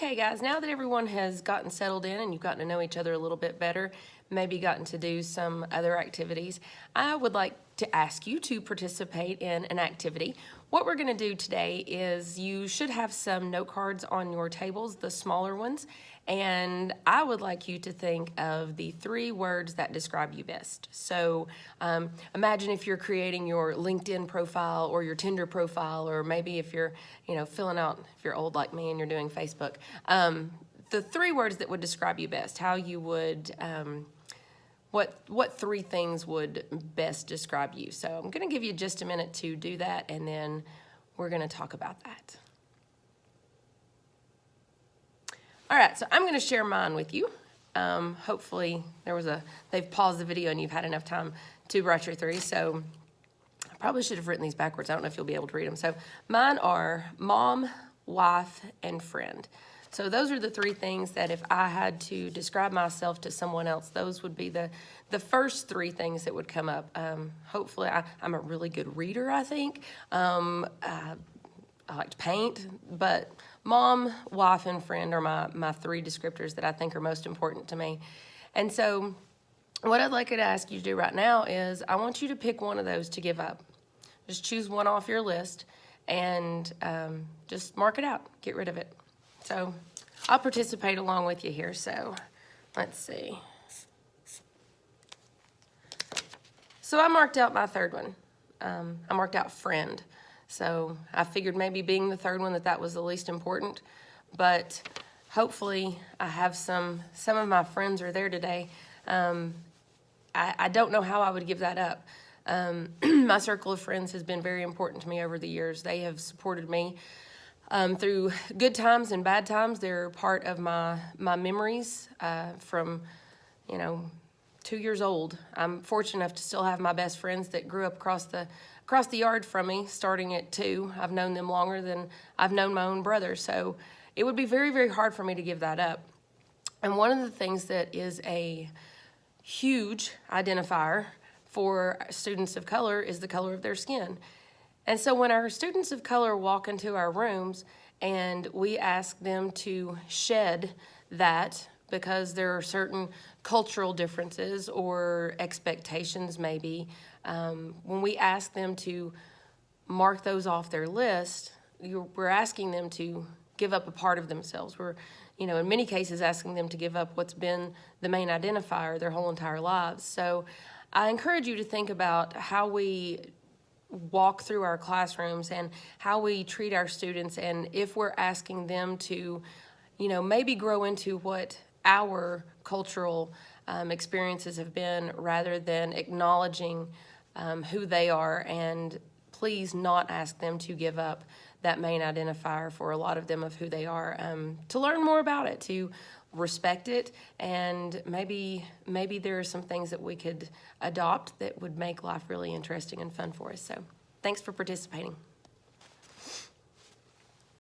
Okay, guys, now that everyone has gotten settled in and you've gotten to know each other a little bit better, maybe gotten to do some other activities, I would like to ask you to participate in an activity. What we're going to do today is you should have some note cards on your tables, the smaller ones, and I would like you to think of the 3 words that describe you best. So imagine if you're creating your LinkedIn profile or your Tinder profile, or maybe if you're, filling out, if you're old like me and you're doing Facebook, the 3 words that would describe you best, how you would, what 3 things would best describe you. So I'm going to give you just a minute to do that, and then we're going to talk about that. All right, so I'm going to share mine with you. Hopefully they've paused the video and you've had enough time to write your 3. So I probably should have written these backwards. I don't know if you'll be able to read them. So mine are mom, wife, and friend. So those are the 3 things that if I had to describe myself to someone else, those would be the first 3 things that would come up. Hopefully, I'm a really good reader, I think. I like to paint, but mom, wife, and friend are my 3 descriptors that I think are most important to me. And so what I'd like to ask you to do right now is I want you to pick one of those to give up. Just choose one off your list and just mark it out. Get rid of it. So I'll participate along with you here. So let's see. So I marked out my 3rd one. I marked out friend. So I figured maybe being the 3rd one that was the least important, but hopefully I have some of my friends are there today. I don't know how I would give that up. My circle of friends has been very important to me over the years. They have supported me through good times and bad times. They're part of my memories from, 2 years old. I'm fortunate enough to still have my best friends that grew up across the yard from me, starting at 2. I've known them longer than I've known my own brother, so it would be very, very hard for me to give that up. And one of the things that is a huge identifier for students of color is the color of their skin. And so when our students of color walk into our rooms and we ask them to shed that because there are certain cultural differences or expectations maybe, when we ask them to mark those off their list, we're asking them to give up a part of themselves. We're, in many cases asking them to give up what's been the main identifier their whole entire lives. So I encourage you to think about how we walk through our classrooms and how we treat our students, and if we're asking them to, maybe grow into what our cultural experiences have been rather than acknowledging who they are, and please not ask them to give up that main identifier for a lot of them of who they are, to learn more about it, to respect it, and maybe there are some things that we could adopt that would make life really interesting and fun for us. So thanks for participating.